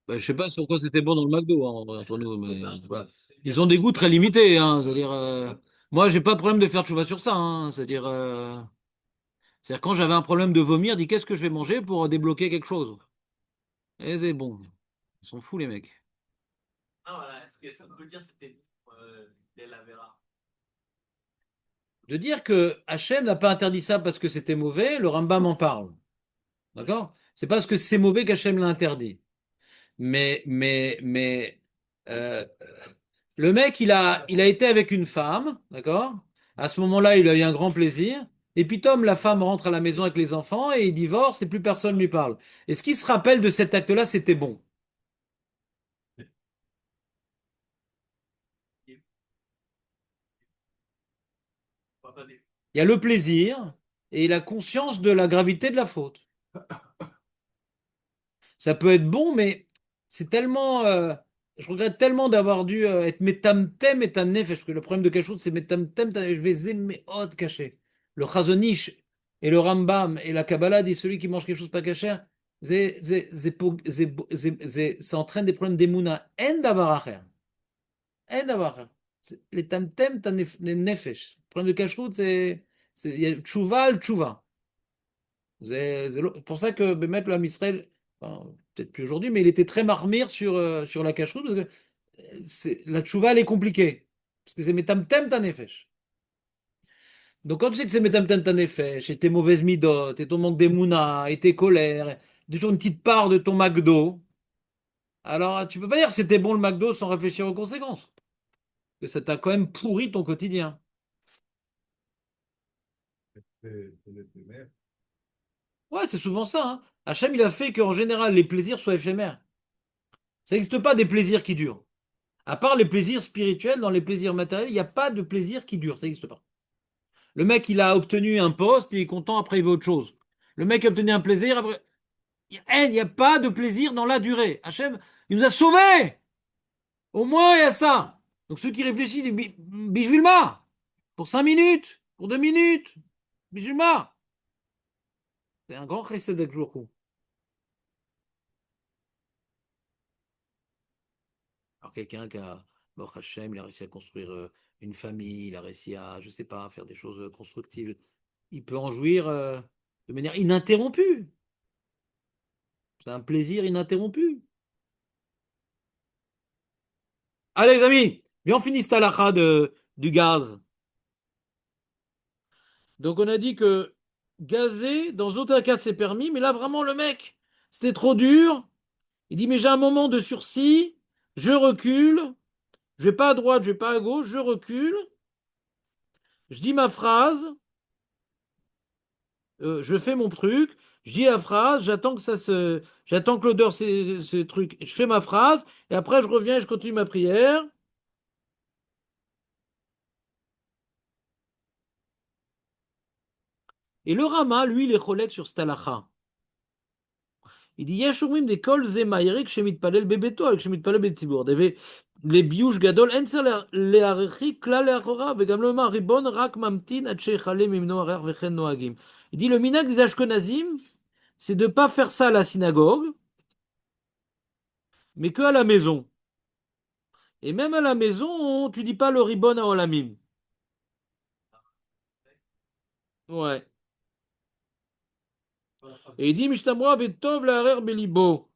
Bah, je sais pas sur quoi c'était bon dans le McDo, hein, entre nous, mais voilà. Ils ont des goûts très limités, hein. C'est-à-dire, moi, j'ai pas de problème de faire tchouva sur ça, hein. C'est-à-dire quand j'avais un problème de vomir, dis qu'est-ce que je vais manger pour débloquer quelque chose. Et c'est bon. Ils sont fous les mecs. Ah voilà, est-ce que ça peut dire que c'était des Lavera? De dire que Hachem n'a pas interdit ça parce que c'était mauvais, le Rambam en parle. D'accord? C'est parce que c'est mauvais qu'Hachem l'a interdit. Mais euh, le mec, il a été avec une femme, d'accord? À ce moment-là, il a eu un grand plaisir. Et puis, Tom, la femme rentre à la maison avec les enfants et il divorce et plus personne lui parle. Et ce qui se rappelle de cet acte-là, c'était bon. Il y a le plaisir et il a conscience de la gravité de la faute. Ça peut être bon, mais c'est tellement. Je regrette tellement d'avoir dû être métamtem et un nefesh, parce que le problème de quelque c'est métamtem, je vais aimer hot caché. Le Chazon Ish et le Rambam et la Kabbalah dit celui qui mange quelque chose pas caché, ça entraîne des problèmes d'émouna. En davar acher. En davar acher. Les tamtem, t'as nefesh. Le problème de cacheroute, il y a tchouva, le tchouva. C'est pour ça que Bémet, le Israël, enfin, peut-être plus aujourd'hui, mais il était très marmire sur la cacheroute, parce que la tchouva, elle est compliquée. Parce que c'est metamtem tanefesh. Donc, quand tu sais que c'est metamtem tanefesh, et tes mauvaises midotes, et ton manque d'émouna, et tes colères, et toujours une petite part de ton McDo, alors tu peux pas dire que c'était bon le McDo sans réfléchir aux conséquences. Que ça t'a quand même pourri ton quotidien. Ouais, c'est souvent ça, hein. Hachem, il a fait qu'en général, les plaisirs soient éphémères. Ça n'existe pas des plaisirs qui durent. À part les plaisirs spirituels, dans les plaisirs matériels, il n'y a pas de plaisir qui dure, ça n'existe pas. Le mec, il a obtenu un poste, il est content, après il veut autre chose. Le mec a obtenu un plaisir, après. Il n'y a pas de plaisir dans la durée. Hachem, il nous a sauvés! Au moins, il y a ça. Donc ceux qui réfléchissent, disent Bijvilma! Pour 5 minutes, pour 2 minutes, Bijvilma! C'est un grand chesed avec jour. Alors quelqu'un qui a, bon, Hachem, il a réussi à construire une famille, il a réussi à, je sais pas, faire des choses constructives. Il peut en jouir de manière ininterrompue. C'est un plaisir ininterrompu. Allez, les amis, viens, on finit cette halakha du gaz. Donc, on a dit que gazer, dans aucun cas, c'est permis, mais là, vraiment, le mec, c'était trop dur. Il dit, mais j'ai un moment de sursis, je recule, je vais pas à droite, je vais pas à gauche, je recule, je dis ma phrase, je fais mon truc, je dis la phrase, j'attends que l'odeur, ces trucs, je fais ma phrase, et après, je reviens et je continue ma prière. Et le Rama, lui, il est cholek sur cette halakha. Il dit, יש אומרים דכל זה מהירי כשמתפלל בביתו, כשמתפלל בציבור. לביוש גדול אין צריך להרחיק כלל לאחוריו, וגם לא לומר, ריבון רק ממתין עד שיכלה ממנו הריח וכן נוהגים. Il dit, le minhag des Ashkenazim, c'est de ne pas faire ça à la synagogue, mais que à la maison. Et même à la maison, tu dis pas le ribon à olamim. Ouais. Et il dit, Mishtamra vetov la harer belibo.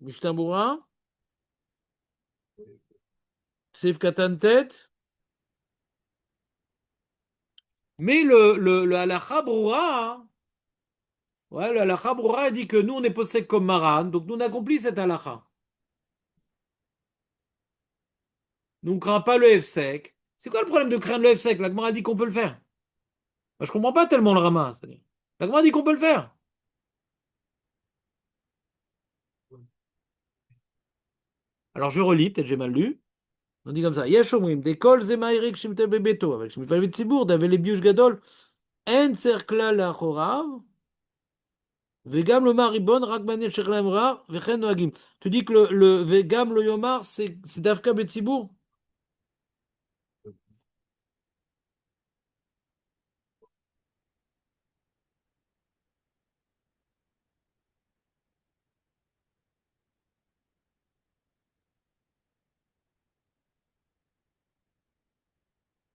Mishtamura, Seif Katantet. Mais le halakha broura, hein. Ouais, le halakha broura dit que nous, on est possède comme Maran, donc nous, on accomplit cette halakha. Nous, on ne craint pas le F-sec. C'est quoi le problème de craindre le F-sec? La Gemara dit qu'on peut le faire. Moi, je comprends pas tellement le Rama. C'est-à-dire. La Gemara dit qu'on peut le faire. Alors, je relis, peut-être j'ai mal lu. On dit comme ça. Yesh omrim, dekol ze ma'arik shemite bebeto, avec shemite betzibur, d'avec biush gadol, en cercla lachorav, vegam le maribon, rakbanel shechlaim rar, vechen noagim. Tu dis que le vegam le yomar, c'est d'Afka betzibur?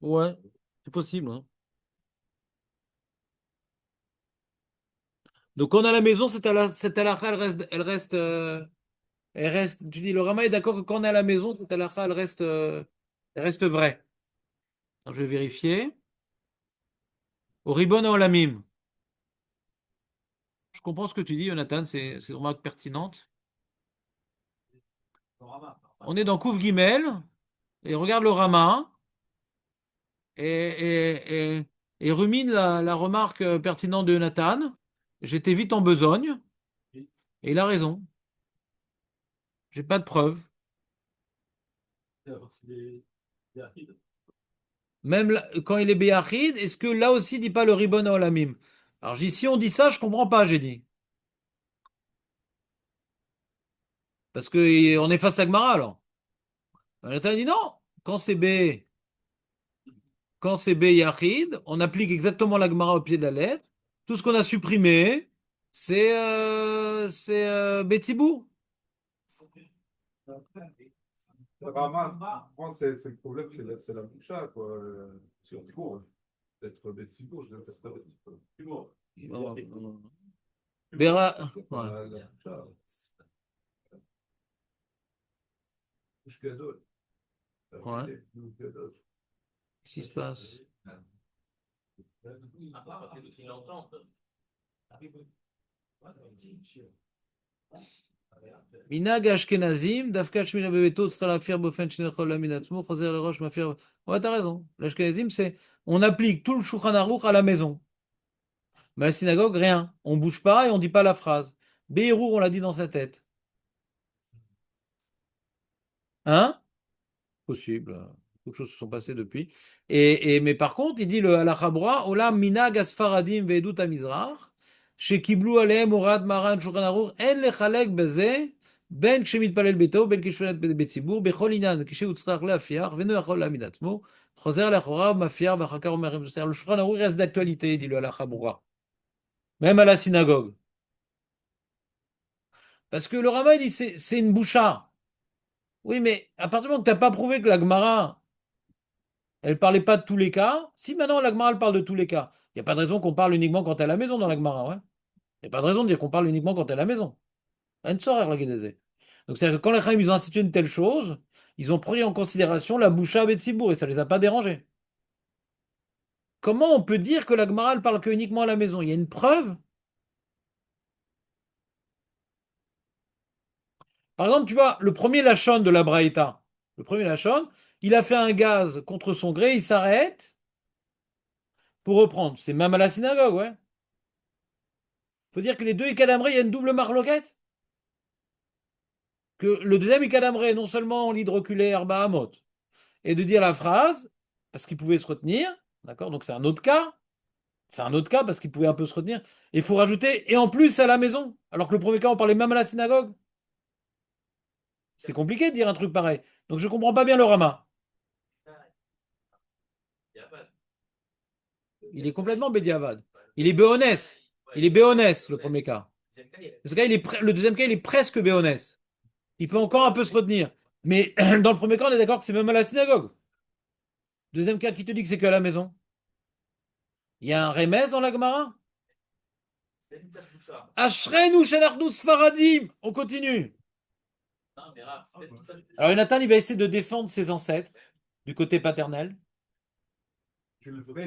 Ouais, c'est possible, hein. Donc, quand on a la maison, cette halakha, elle reste. Tu dis, le Rama est d'accord que quand on est à la maison, cette halakha, elle reste vraie. Alors, je vais vérifier. Au Ribon Olamim. Je comprends ce que tu dis, Jonathan, c'est une remarque pertinente. On est dans Kouf Gimel, et regarde le Rama, et rumine la remarque pertinente de Jonathan. J'étais vite en besogne, et il a raison. J'ai pas de preuves. Même quand il est Béachid, est-ce que là aussi il dit pas le Ribon Olamim? Alors, si on dit ça, je comprends pas, j'ai dit. Parce que on est face à Gmara, alors. Jonathan dit non. Quand c'est B, quand c'est B Yachid, on applique exactement la Gemara au pied de la lettre. Tout ce qu'on a supprimé, c'est Betsibourg. Moi, c'est le problème, c'est la boucha, quoi. Surtout, d'être Betsibourg, je n'aime pas Betsibourg. Béra, ouais, La boucha, bouche gadol. La ouais. vérité, bouche gadol. Qu'est-ce qui se passe? Minag Ashkenazim, Dafka Shmina Bebeto, Tzra Lafir Bofen Shnechol Lamin Atzmo, Choser le Rosh Mafir. Ouais, t'as raison. L'Ashkenazim, c'est on applique tout le Shulchan Aruch à la maison. Mais à la synagogue, rien. On bouge pas et on dit pas la phrase. Beirur, on l'a dit dans sa tête. Hein? Possible. Beaucoup de choses se sont passées depuis. Mais par contre, il dit le halakha brora, Olam minag asfaradim ve'edut hamizrach, shekiblou alehem orad maran shulchan aruch, en lechalek beze, ben כשמתפלל ביתו, בין כשמתפלל בציבור, בכל עניין, כשהוא צריך להפיח, ואינו יכול להעמיד עצמו, חוזר לאחוריו, מפיח, ואחר כך אומר, le shulchan aruch reste d'actualité, dit le halakha brora. Même à la synagogue. Parce que le Rama, il dit, c'est une boucha. Oui, mais à partir du moment que tu n'as pas prouvé que la Gemara, elle parlait pas de tous les cas. Si maintenant la Gemara elle parle de tous les cas, il n'y a pas de raison qu'on parle uniquement quand elle est à la maison dans la Gemara, ouais. Il n'y a pas de raison de dire qu'on parle uniquement quand elle est à la maison. Rien de soeur, la Guédézé. Donc c'est-à-dire que quand les Chaim ils ont institué une telle chose, ils ont pris en considération la boucha Betsibour et ça les a pas dérangés. Comment on peut dire que la Gemara elle parle que uniquement à la maison? Il y a une preuve. Par exemple, tu vois, le premier Lachon de la Braïta, le premier Lachon, il a fait un gaz contre son gré, il s'arrête pour reprendre. C'est même à la synagogue, ouais. Faut dire que les deux Ikadamré, il y a une double marloquette. Que le deuxième Ikadamré, non seulement on lit de reculer Arba Hamot, et de dire la phrase, parce qu'il pouvait se retenir, d'accord? Donc c'est un autre cas. C'est un autre cas parce qu'il pouvait un peu se retenir. Et il faut rajouter, et en plus à la maison. Alors que le premier cas, on parlait même à la synagogue. C'est compliqué de dire un truc pareil. Donc je comprends pas bien le Rama. Il est complètement Bédiavad. Il est Béonès. Il est Béonès, le premier cas. Le deuxième cas, il est presque Béonès. Il peut encore un peu se retenir. Mais dans le premier cas, on est d'accord que c'est même à la synagogue. Deuxième cas, qui te dit que c'est que à la maison? Il y a un remez dans la Gemara? Ashrenu shenachnu sfaradim. On continue. Alors Jonathan, il va essayer de défendre ses ancêtres du côté paternel.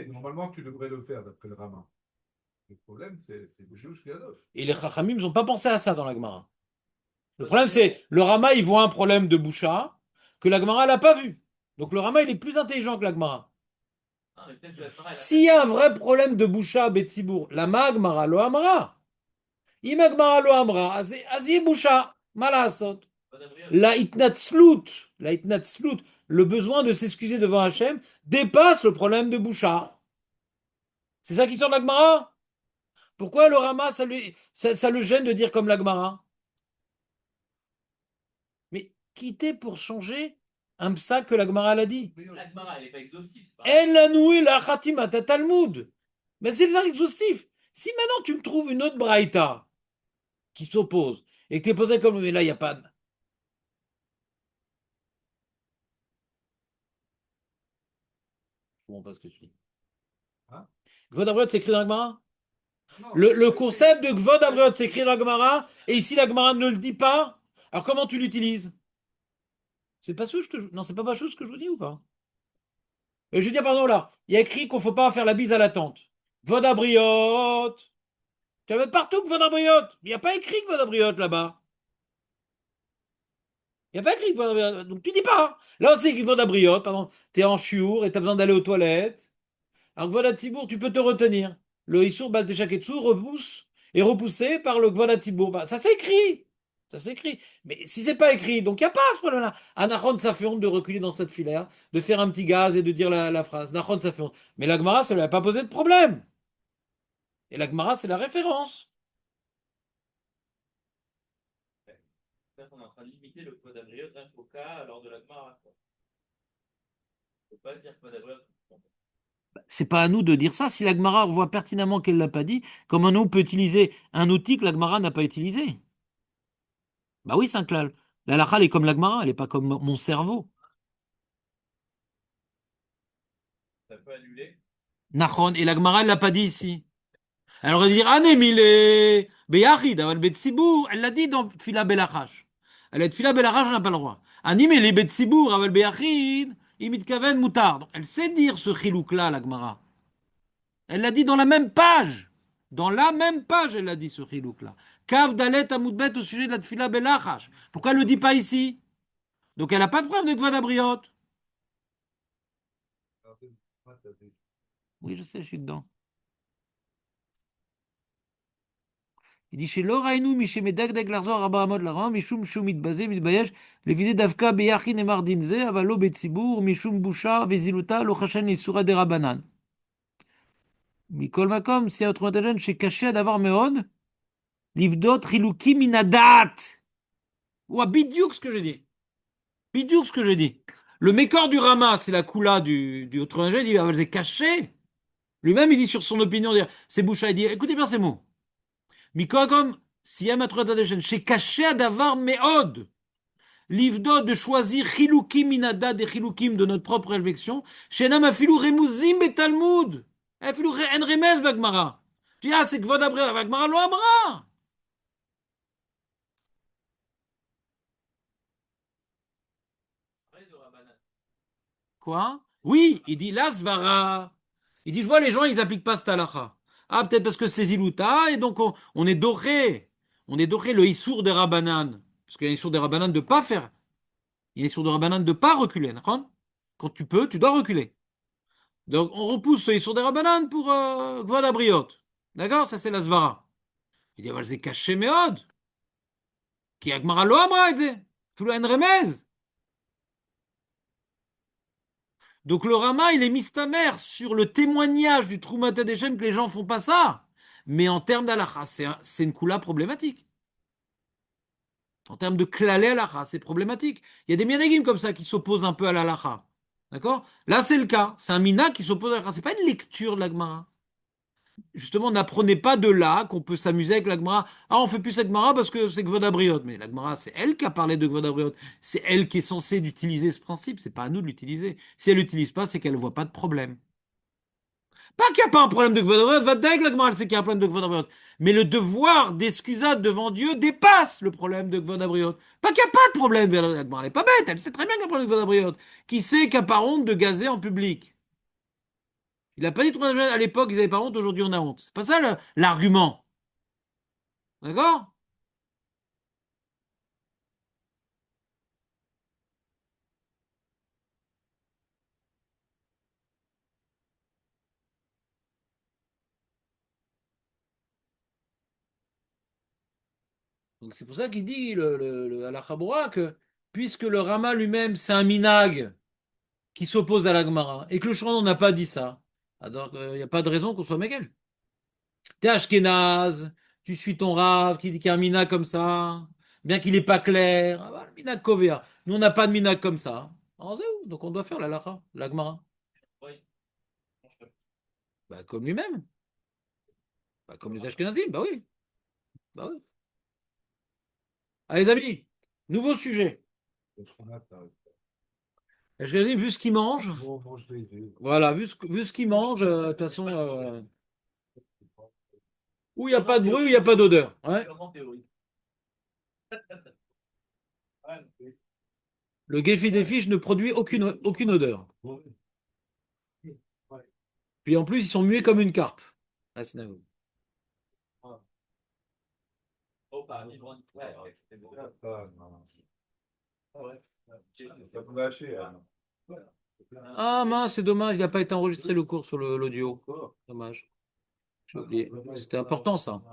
Normalement, tu devrais le faire d'après le Rama. Le problème, c'est Bouchouche Gadol. Et les Chachamim n'ont pas pensé à ça dans la Gemara. Le problème, c'est le Rama, il voit un problème de Boucha que la Gemara n'a pas vu. Donc le Rama, il est plus intelligent que la Gemara. S'il y a un vrai problème de Boucha à Betsibourg, la Magmara lo amra. Imagmara lo amra, azi Boucha, malasot. La itnatslut, le besoin de s'excuser devant Hachem, dépasse le problème de Boucha. C'est ça qui sort de la Gemara? Pourquoi le Rama, ça le gêne de dire comme la Gemara? Mais quitter pour changer un psa que la Gemara l'a dit. La Gemara, elle n'est pas exhaustive. Elle a noué la Khatima, ta Talmud. Mais c'est le exhaustif. Si maintenant tu me trouves une autre Braïta qui s'oppose et que tu es posé comme mais là, il n'y a pas de. comprends pas ce que tu dis. Hein? Gvod Abriot, c'est écrit dans la Gemara? Non, Le concept de Gvod Abriot, c'est écrit dans la Gemara, et ici la Gemara ne le dit pas. Alors comment tu l'utilises? C'est pas ce que je... Non, c'est pas ce que je vous dis ou pas? Et je veux dire, pardon, là, il y a écrit qu'on faut pas faire la bise à la tante. Gvod Abriot. Tu vas partout Gvod Abriot. Il n'y a pas écrit Gvod Abriot là-bas. Il n'y a pas écrit Gvod Abriot. Donc tu dis pas. Là, c'est écrit Gvod Abriot, pardon. Tu es en chiour et tu as besoin d'aller aux toilettes. Alors Gvod Hatzibour, tu peux te retenir. Le Issour Bal Teshaketsu repousse est repoussé par le Gvod Hatzibour. Bah, ça s'écrit. Ça s'écrit. Mais si c'est pas écrit, donc il n'y a pas ce problème-là. À Nachon, ça fait honte de reculer dans cette filaire, de faire un petit gaz et de dire la phrase. Nachon, ça fait honte. Mais la Gemara, ça ne lui a pas posé de problème. Et la Gemara, c'est la référence. C'est-à-dire qu'on est en train de limiter le code abriot rien qu'au cas lors de la Gemara. Il ne faut pas dire code abriot. C'est pas à nous de dire ça. Si la Gemara voit pertinemment qu'elle l'a pas dit, comment nous peut utiliser un outil que la Gemara n'a pas utilisé? Bah oui, c'est un klal. La halakha, elle est comme la Gemara, elle est pas comme mon cerveau. Ça peut annuler. Nachon, et la Gemara, elle l'a pas dit ici. Elle aurait dit, ah, Nemile, Beyachid, Aval Betsibour. Elle l'a dit dans Fila Belachash. Elle a dit Fila Belachash, on n'a pas le droit. Animele Betsibour, Aval Beyachid, Imit Kaven Moutar. Donc, elle sait dire ce chilouk-là, la Gemara. Elle l'a dit dans la même page. Dans la même page, elle l'a dit ce chilouk-là. Kav Dalet Amoudbet au sujet de la Tfila Belachash. Pourquoi elle ne le dit pas ici? Donc, elle n'a pas de preuve de Gvada Briot. Oui, je sais, je suis dedans. Il dit chez Lorainu, Miché Medagdag Larzor, Rabba Amod Laram, Mishum Shumit Bazé, Mitbayesh, les visées d'Avka, Beyachin et Mardinze, Avalo Betsibour, Mishum Boucha, Veziluta, Lochachen et Sura de Rabanan. Mikol Makom, si autrement jeune, chez Caché d'avoir Meod, Livdot, Riluki, Minadat. Ouah, bidiouk ce que j'ai dit. Bidiouk ce que j'ai dit. Le mécor du Rama, c'est la Kula du autre il dit, ah, c'est caché. Lui-même, il dit sur son opinion, c'est Boucha, il dit, écoutez bien ces mots. Mikokom, si chez caché d'avoir Meod. Livdo de choisir chilukim inada des chilukim de notre propre réflexion. Shenam afilou remuzim betalmud. Afilou en remez bagmara. Tu dis, ah, c'est Kvod Abriot. Bagmara lo amra. Parler de Rabbanan. Quoi? Oui, il dit la svara. Il dit, je vois les gens, ils appliquent pas cette halakha. Ah, peut-être parce que c'est ziluta, et donc on est doré. On est doré le issour des rabanan. Parce qu'il y a un issour des rabanan de pas faire. Il y a un issour des rabanan de pas reculer. D'accord. Quand tu peux, tu dois reculer. Donc, on repousse sur des rabananes pour Gvod Abriot. D'accord? Ça, c'est la Svara. Il dit, אבל זה קשה מאוד. כי הגמרא לא אמרה את זה. אפילו אין רמז. Donc, le Rama, il est mistamer sur le témoignage du Troumat Hadeshem que les gens font pas ça. Mais en termes d'alacha, c'est une kula problématique. En termes de klalé alacha, c'est problématique. Il y a des minagim comme ça qui s'opposent un peu à l'alacha. D'accord? Là, c'est le cas. C'est un mina qui s'oppose à l'alacha. C'est pas une lecture de la Gemara. Justement, n'apprenez pas de là qu'on peut s'amuser avec la Gemara. Ah, on fait plus cette Gemara parce que c'est Gvod Abriot. Mais la Gemara, c'est elle qui a parlé de Gvod Abriot. C'est elle qui est censée d'utiliser ce principe. C'est pas à nous de l'utiliser. Si elle l'utilise pas, c'est qu'elle ne voit pas de problème. Pas qu'il n'y a pas un problème de Gvod Abriot. Va avec la Gemara, elle sait qu'il y a un problème de Gvod Abriot. Mais le devoir d'excusade devant Dieu dépasse le problème de Gvod Abriot. Pas qu'il n'y a pas de problème. La Gemara, elle n'est pas bête. Elle sait très bien qu'il y a un problème de Gvod Abriot. Qui sait qu'il n'y a pas honte de gazer en public? Il n'a pas dit à l'époque, ils n'avaient pas honte, aujourd'hui on a honte. C'est pas ça l'argument. D'accord? Donc c'est pour ça qu'il dit à la Chabura que puisque le Rama lui-même c'est un minag qui s'oppose à la Gemara et que le Shulchan n'a pas dit ça, alors il n'y a pas de raison qu'on soit Megel. T'es Ashkenaz, tu suis ton Rav qui dit qu'il y a un minag comme ça, bien qu'il n'est pas clair. Ah, bah, le minag Kovea. Nous on n'a pas de minag comme ça. Alors, donc on doit faire la Lacha, la Gemara. Oui. Bah, comme lui-même. Bah, comme les Ashkenazim, bah oui. Bah oui. Allez, les amis, nouveau sujet. Ashkenazim, vu ce qu'ils mangent, Bon, mange léger. voilà, vu ce qu'ils mangent, de toute façon, où il n'y a pas de bruit, où il n'y a pas d'odeur. Ouais. Purement théorique. Ouais, oui. Le gefilte fish ne produit aucune odeur. Ouais. Puis en plus, ils sont muets comme une carpe. À Synagogue. Oh, par vivre. Ouais, ouais, c'est beau. Ah, non. Ah ouais. Ça vous lâcher, hein. Ah mince, c'est dommage, il n'a pas été enregistré le cours sur l'audio. Dommage. J'ai oublié. C'était important ça.